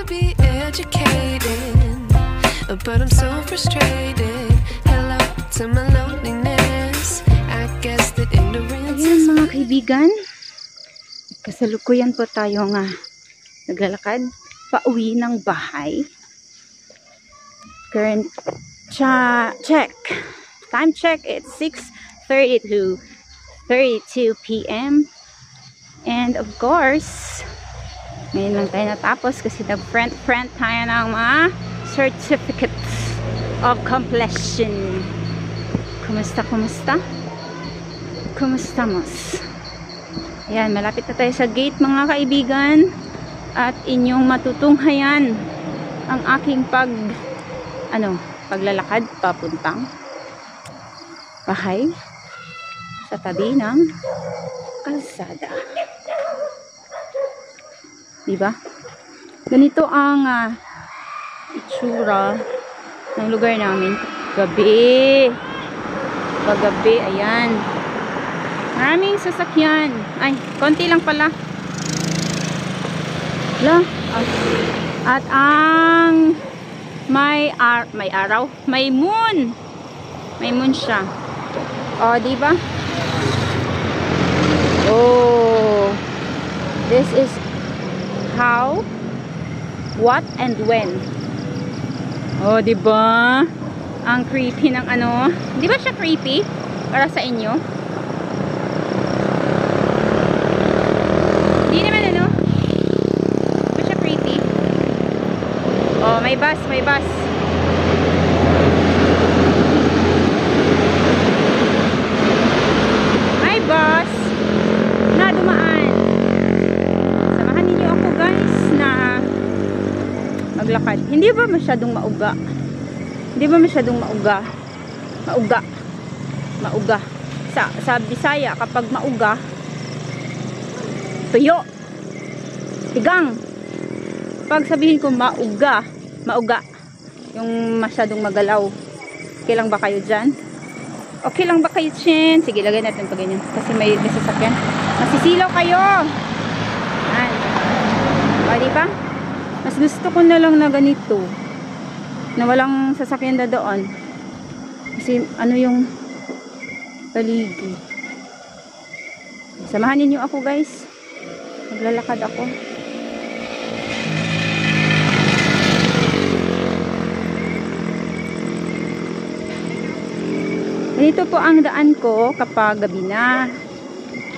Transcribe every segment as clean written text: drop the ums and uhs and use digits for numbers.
be educated, but I'm so frustrated. Hello to my loneliness. I guess that ignorance is... Ayan mga kaibigan, kasalukuyan po tayo nga naglalakad pauwi ng bahay. Current check. Time check, it's 6:32 p.m. And of course, ngayon lang tayo natapos kasi nag-print tayo ng mga certificates of completion. Kumusta? Kumusta mas? Ayan, malapit na tayo sa gate mga kaibigan. At inyong matutunghayan ang aking paglalakad papuntang bahay sa tabi ng kalsada. Diba? Ganito ang itsura ng lugar namin gabi. Paggabi, ayan. Maraming sasakyan. Ay, konti lang pala. At ang may araw, may moon. May moon siya. Oh, di ba? Oh. This is how, what, and when. Oh, di ba? Ang creepy ng ano. Di ba siya creepy? Para sa inyo? Di naman ano? Di ba siya creepy? Oh, may bus. May bus na dumaan. Samahan ninyo ako guys na maglakad. Hindi ba masyadong mauga? Mauga. Sa Bisaya kapag mauga, tuyo. Tigang. Pag sabihin ko mauga. Yung masyadong magalaw. Okay lang ba kayo dyan? Okay lang ba kayo dyan? Sige, lagay natin pa ganyan. Kasi may sasakyan. Masisilaw kayo. Ayan. O, diba? Mas gusto ko na lang na ganito. Na walang sasakyan na doon. Kasi ano yung paligid. Samahan niyo ako guys. Maglalakad ako. Ganito po ang daan ko kapag gabi na.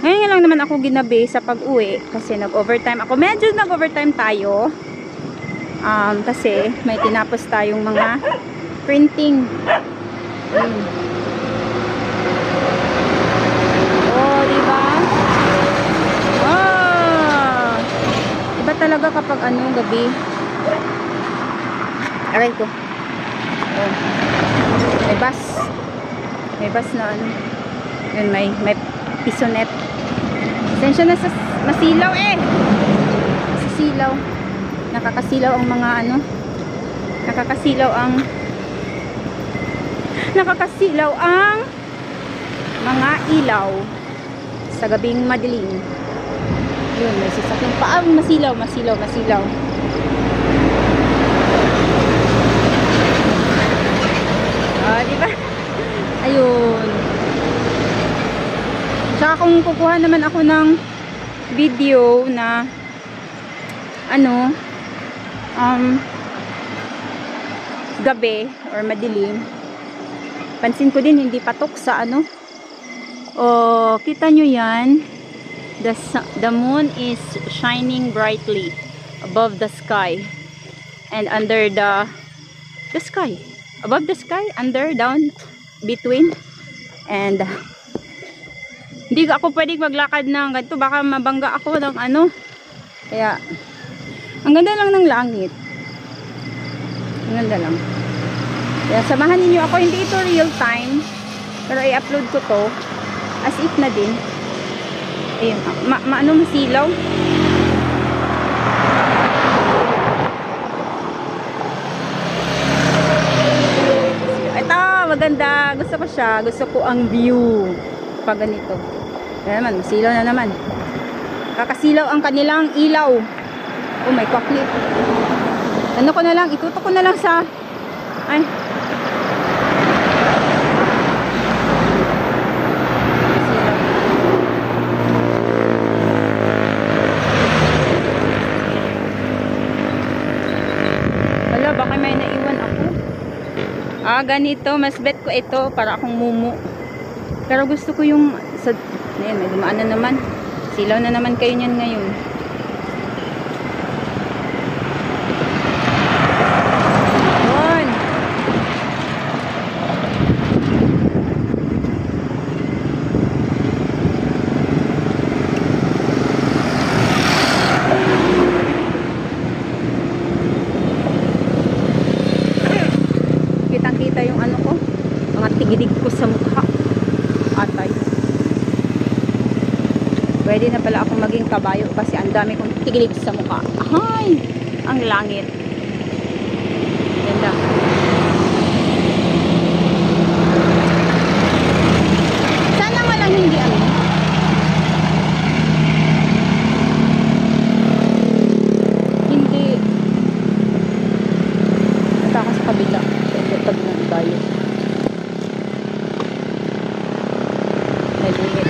Ngayon lang naman ako ginabi sa pag-uwi kasi nag-overtime ako. Medyo nag-overtime tayo. Kasi may tinapos tayong mga printing. Oh, diba? Oh! Iba talaga kapag gabi. Aray ko. Oh. May bus na Yun, may pisonet. Sensya na sa masilaw Sisilaw. Nakakasilaw ang mga nakakasilaw ang mga ilaw sa gabing madilim. Yun, may sasakyan pa masilaw. Diba? Ayun. Tsaka kung kukuha naman ako ng video na gabi or madilim, pansin ko din hindi patok sa kita nyo yan, the moon is shining brightly above the sky and under the sky, above the sky, under, down, between, and hindi ako pwedeng maglakad ng ganito, baka mabangga ako ng kaya ang ganda lang ng langit. Ang ganda lang. Kaya samahan ninyo ako. Hindi ito real time. Pero i-upload ko to. As if na din. Ayun. Masilaw. Ito, maganda. Gusto ko siya. Gusto ko ang view. Pag ganito. Kaya naman, masilaw na naman. Kakasilaw ang kanilang ilaw. Oh, may kwaklit. Ano ko na lang, itutok ko na lang sa... Ay. Wala, baka may naiwan ako. Ganito. Mas bet ko ito para akong mumu. Pero gusto ko yung... Ayan, may dumaan na naman. Silaw na naman kayo niyan ngayon. Kitang-kita yung ano ko, mga tigidig ko sa mukha. Atay. Pwede na pala akong maging kabayo kasi ang dami kong tigidig sa mukha. Ay! Ang langit. Ganda. Sana walang hindi ano. Hindi. Nataka sa kabila. Pag na tayo. Nalimit.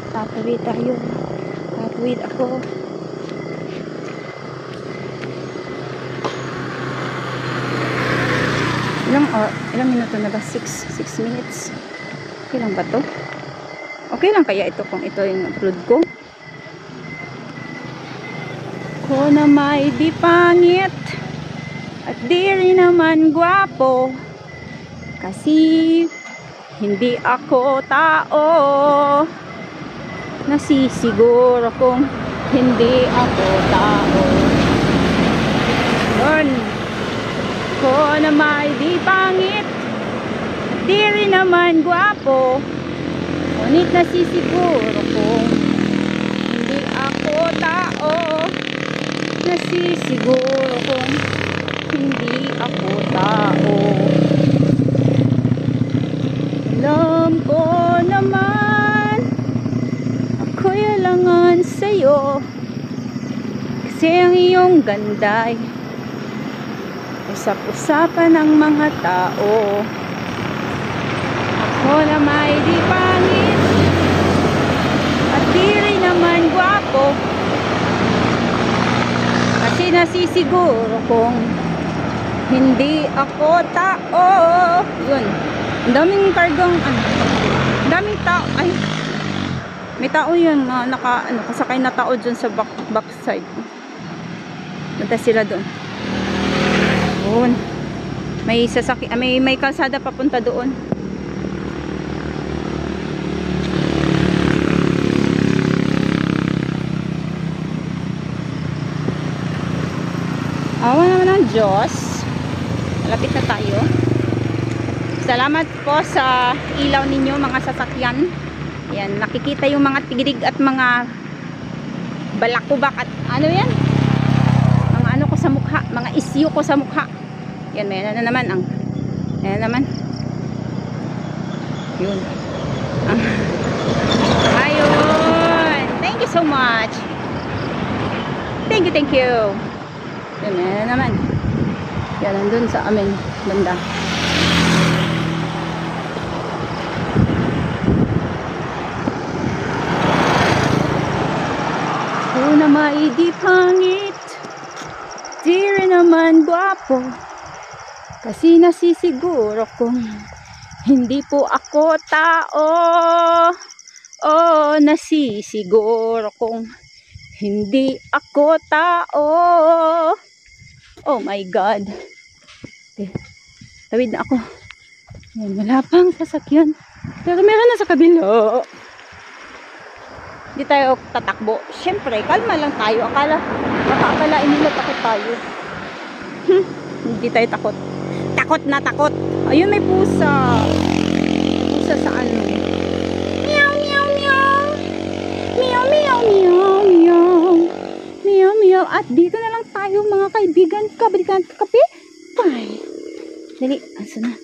Tatawid tayo. Tatawid ako. Ilang minuto na ba? 6 minutes. Okay lang ba to? Okay lang kaya ito kung ito yung upload ko? Ko na may di pangit at di rin naman gwapo kasi hindi ako tao. Nasisiguro kung hindi ako tao. Yun. Ko na may di pangit at di rin naman gwapo, ngunit nasisiguro kung hindi ako tao. Nasisiguro kung hindi ako tao. Alam ko naman ako'y alangan sa'yo kasi ang iyong ganda'y usap-usapan ng mga tao. Ako na may di pangit at di rin naman gwapo kasi nasisiguro kung hindi ako tao. Yun. Ang daming kargang ano. Ang daming tao. Ay. May tao yun na kasakay na tao dyan sa backside. Punta sila doon. Doon. May sasakyan, may kalsada papunta doon. Awa naman ng Diyos. Malapit na tayo. Salamat po sa ilaw ninyo mga sasakyan. Ayan, nakikita yung mga tigidig at mga balakubak at ano yan? Mga ano ko sa mukha, mga isyu ko sa mukha. Yan, may ano na naman ang ayan naman. Yun. Ayun. Thank you so much. Thank you. Yan, ayan naman. Yan, nandun sa amin banda. Na may di pangit, di rin naman gwapo kasi nasisiguro kung hindi po ako tao. Oh, nasisiguro kung hindi ako tao. Oh my God. Okay. Tawid na ako. Ayan, wala pang sasakyan pero meron na sa kabila. Hindi tayo tatakbo. Siyempre, kalma lang tayo. Akalain nila takot tayo. Hindi tayo takot. Takot na takot. Ayun, may pusa. May pusa sa ano. Meow, meow, meow. Meow, meow, meow, meow. Meow, meow. At dito na lang tayo mga kaibigan. Kabalikan kape. Bye. Dali. Asa na?